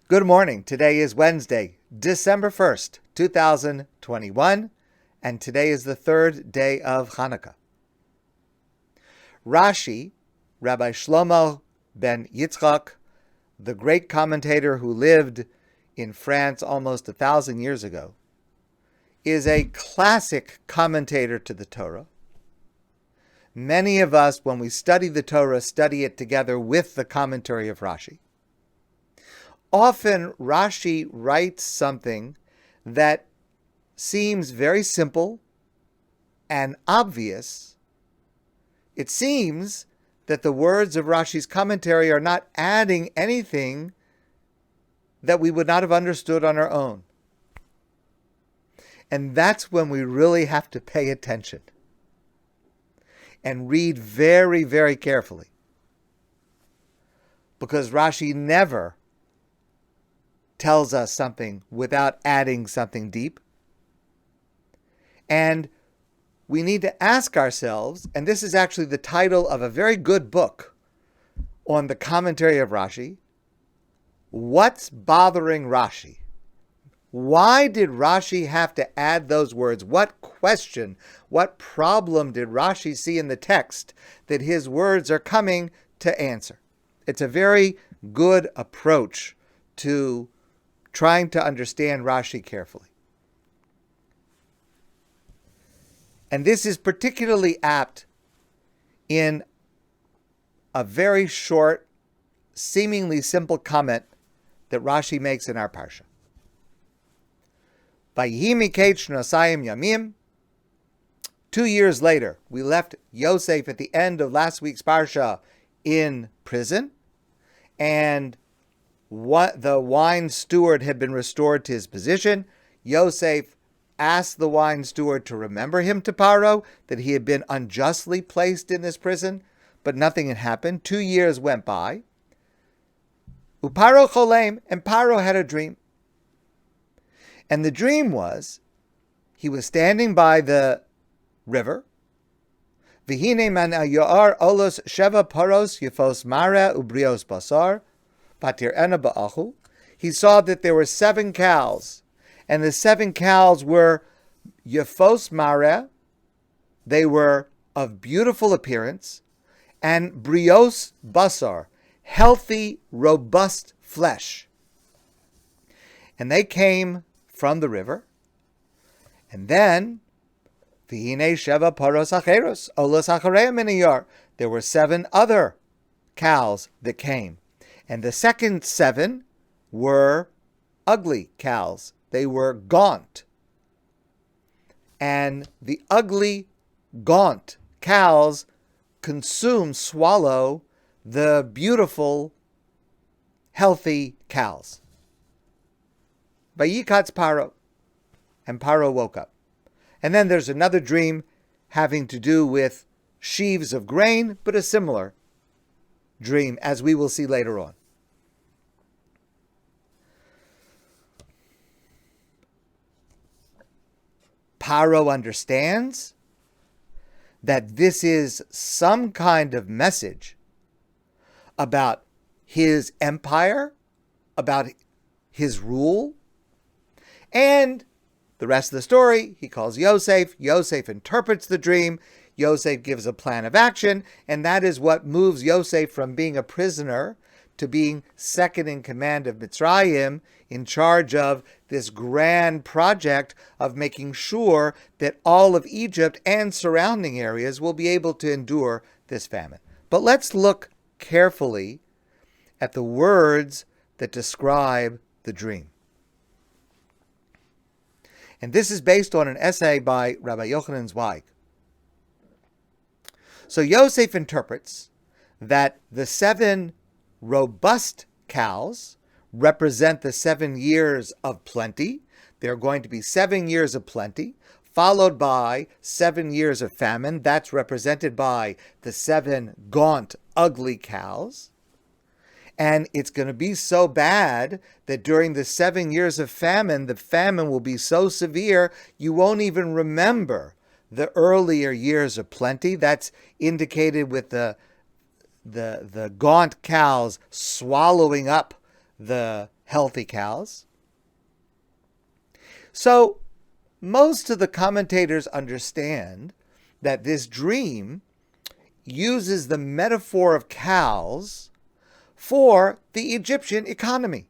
Good morning. Today is Wednesday, December 1st, 2021, and today is the third day of Hanukkah. Rashi, Rabbi Shlomo ben Yitzchak, the great commentator who lived in France almost 1,000 years ago, is a classic commentator to the Torah. Many of us, when we study the Torah, study it together with the commentary of Rashi. Often Rashi writes something that seems very simple and obvious. It seems that the words of Rashi's commentary are not adding anything that we would not have understood on our own. And that's when we really have to pay attention and read very, very carefully. Because Rashi never tells us something without adding something deep. And we need to ask ourselves, and this is actually the title of a very good book on the commentary of Rashi, what's bothering Rashi? Why did Rashi have to add those words? What question, what problem did Rashi see in the text that his words are coming to answer? It's a very good approach to trying to understand Rashi carefully. And this is particularly apt in a very short, seemingly simple comment that Rashi makes in our parsha. Vayihi miketz shnosayim yamim. 2 years later, we left Yosef at the end of last week's parsha in prison, and the wine steward had been restored to his position. Yosef asked the wine steward to remember him to Paro, that he had been unjustly placed in this prison, but nothing had happened. 2 years went by. Uparo cholem, and Paro had a dream. And the dream was, he was standing by the river. V'hine man yoar olos sheva paros yifos mara ubrios basar. He saw that there were 7 cows, and the 7 cows were Yefos Mara, they were of beautiful appearance, and Brios Basar, healthy, robust flesh. And they came from the river, and then V'hine Sheva Paros Acheros, Olos Acharei Miniyar, there were 7 other cows that came. And the second 7 were ugly cows. They were gaunt. And the ugly, gaunt cows swallow the beautiful, healthy cows. Vayikatz Paro. And Paro woke up. And then there's another dream having to do with sheaves of grain, but a similar dream, as we will see later on. Paro understands that this is some kind of message about his empire, about his rule, and the rest of the story, he calls Yosef. Yosef interprets the dream. Yosef gives a plan of action, and that is what moves Yosef from being a prisoner to being second in command of Mitzrayim, in charge of this grand project of making sure that all of Egypt and surrounding areas will be able to endure this famine. But let's look carefully at the words that describe the dream. And this is based on an essay by Rabbi Yochanan Zweig. So Yosef interprets that the 7 robust cows represent the 7 years of plenty. There are going to be 7 years of plenty, followed by 7 years of famine. That's represented by the 7 gaunt, ugly cows. And it's going to be so bad that during the 7 years of famine, the famine will be so severe, you won't even remember the earlier years of plenty. That's indicated with the gaunt cows swallowing up the healthy cows. So most of the commentators understand that this dream uses the metaphor of cows for the Egyptian economy.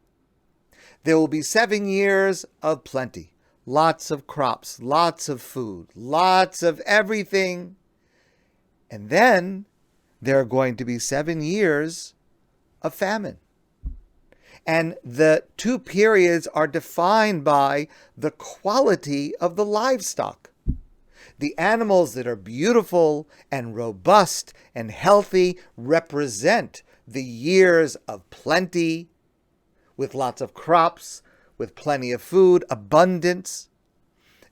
There will be 7 years of plenty, lots of crops, lots of food, lots of everything. And then there are going to be 7 years of famine. And the two periods are defined by the quality of the livestock. The animals that are beautiful and robust and healthy represent the years of plenty, with lots of crops, with plenty of food, abundance.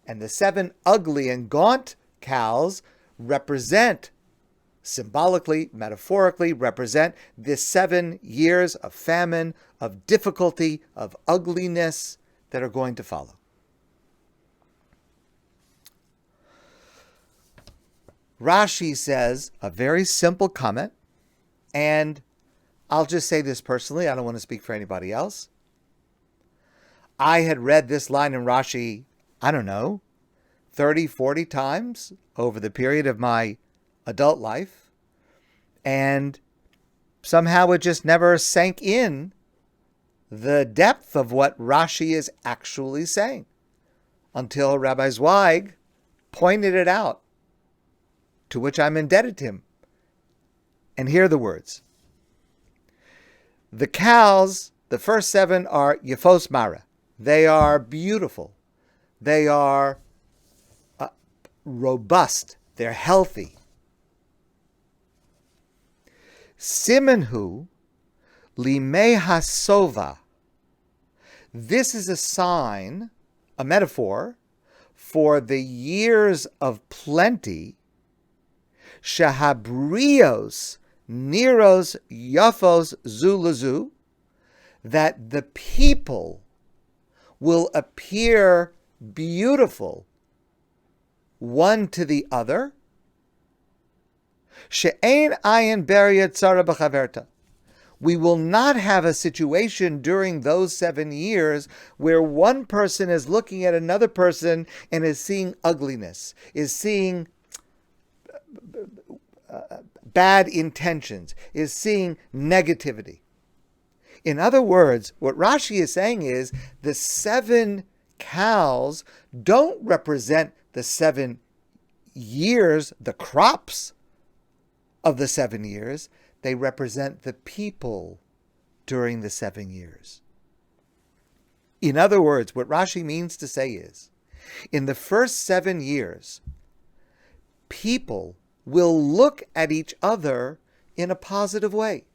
And the 7 ugly and gaunt cows represent, symbolically, metaphorically, represent the 7 years of famine, of difficulty, of ugliness that are going to follow. Rashi says a very simple comment, and I'll just say this personally, I don't want to speak for anybody else. I had read this line in Rashi, 30, 40 times over the period of my adult life, and somehow it just never sank in the depth of what Rashi is actually saying until Rabbi Zweig pointed it out, to which I'm indebted to him. And here are the words. The cows, the first 7 are Yefos Mara. They are beautiful. They are robust. They're healthy. Simenhu Limei Hasova. This is a sign, a metaphor, for the years of plenty. Shahabrios Niros Yafos Zulazu, that the people will appear beautiful one to the other. She'ein ayin beria tzara b'chaverta. We will not have a situation during those 7 years where one person is looking at another person and is seeing ugliness, is seeing bad intentions, is seeing negativity. In other words, what Rashi is saying is the 7 cows don't represent the 7 years, the crops of the 7 years. They represent the people during the 7 years. In other words, what Rashi means to say is, in the first 7 years, people will look at each other in a positive way.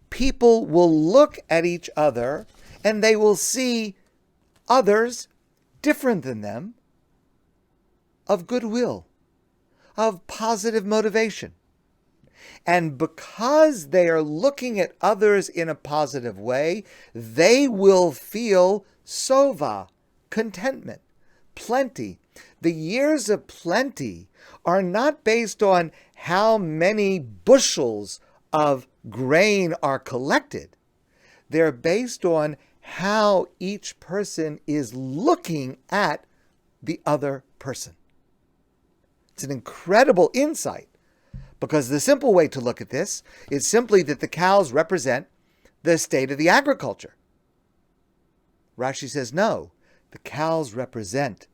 People will look at each other and they will see others different than them, of goodwill, of positive motivation. And because they are looking at others in a positive way, they will feel sova, contentment, plenty. The years of plenty are not based on how many bushels of grain are collected. They're based on how each person is looking at the other person. It's an incredible insight, because the simple way to look at this is simply that the cows represent the state of the agriculture. Rashi says, no, the cows represent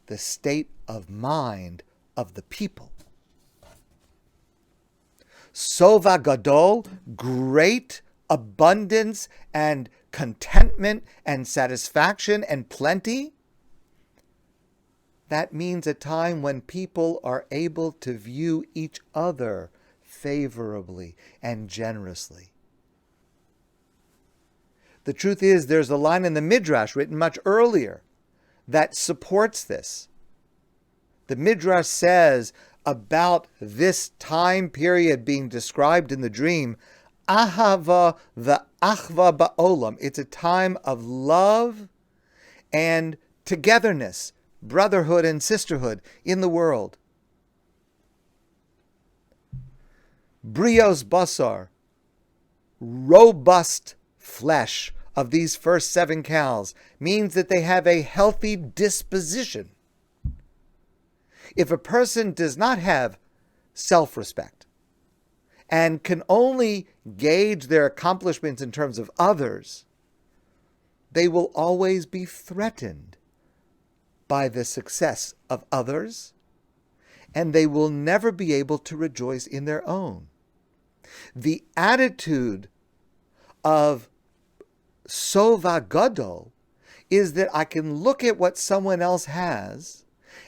the state of mind of the people. Sova Gadol, great abundance and contentment and satisfaction and plenty. That means a time when people are able to view each other favorably and generously. The truth is, there's a line in the Midrash written much earlier that supports this. The Midrash says about this time period being described in the dream, Ahava v'achva ba'olam. It's a time of love and togetherness, brotherhood and sisterhood in the world. Brios basar, robust flesh of these first 7 cows means that they have a healthy disposition. If a person does not have self-respect and can only gauge their accomplishments in terms of others, they will always be threatened by the success of others, and they will never be able to rejoice in their own. The attitude of Sova Gadol is that I can look at what someone else has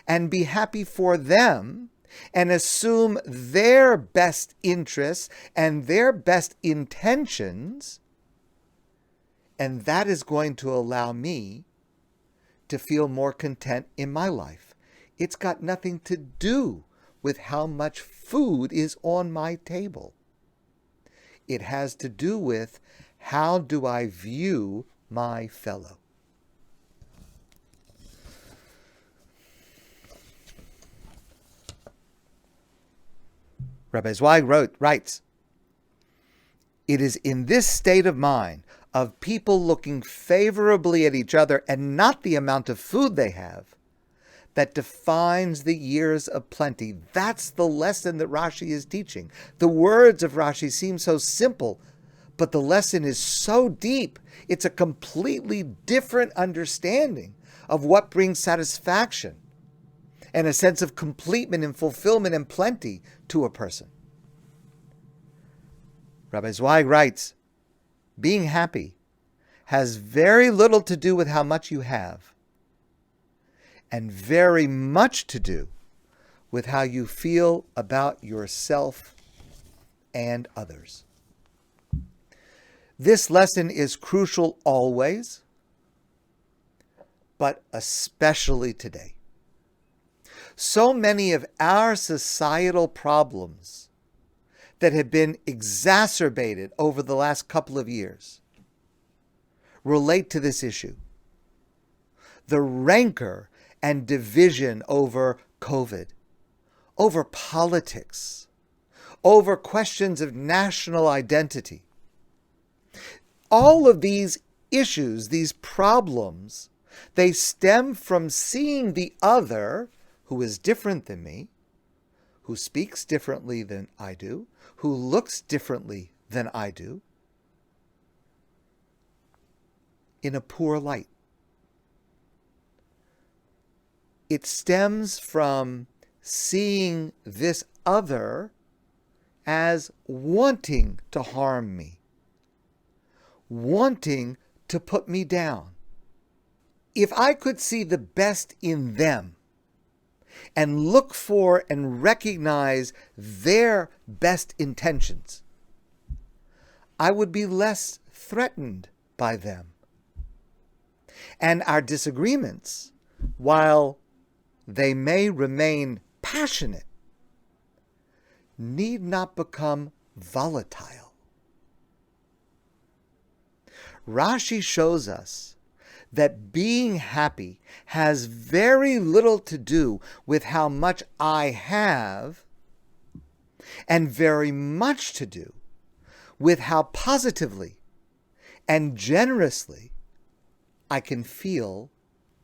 and be happy for them and assume their best interests and their best intentions, and that is going to allow me to feel more content in my life. It's got nothing to do with how much food is on my table. It has to do with how do I view my fellow. Rabbi Zweig writes, it is in this state of mind of people looking favorably at each other and not the amount of food they have that defines the years of plenty. That's the lesson that Rashi is teaching. The words of Rashi seem so simple, but the lesson is so deep. It's a completely different understanding of what brings satisfaction and a sense of completement and fulfillment and plenty to a person. Rabbi Zweig writes, being happy has very little to do with how much you have, and very much to do with how you feel about yourself and others. This lesson is crucial always, but especially today. So many of our societal problems that have been exacerbated over the last couple of years relate to this issue. The rancor and division over COVID, over politics, over questions of national identity. All of these issues, these problems, they stem from seeing the other who is different than me, who speaks differently than I do, who looks differently than I do, in a poor light. It stems from seeing this other as wanting to harm me, wanting to put me down. If I could see the best in them and look for and recognize their best intentions, I would be less threatened by them. And our disagreements, while they may remain passionate, need not become volatile. Rashi shows us that being happy has very little to do with how much I have, and very much to do with how positively and generously I can feel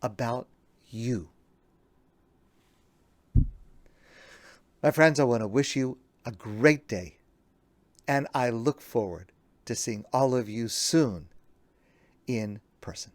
about you. My friends, I want to wish you a great day, and I look forward to seeing all of you soon in person.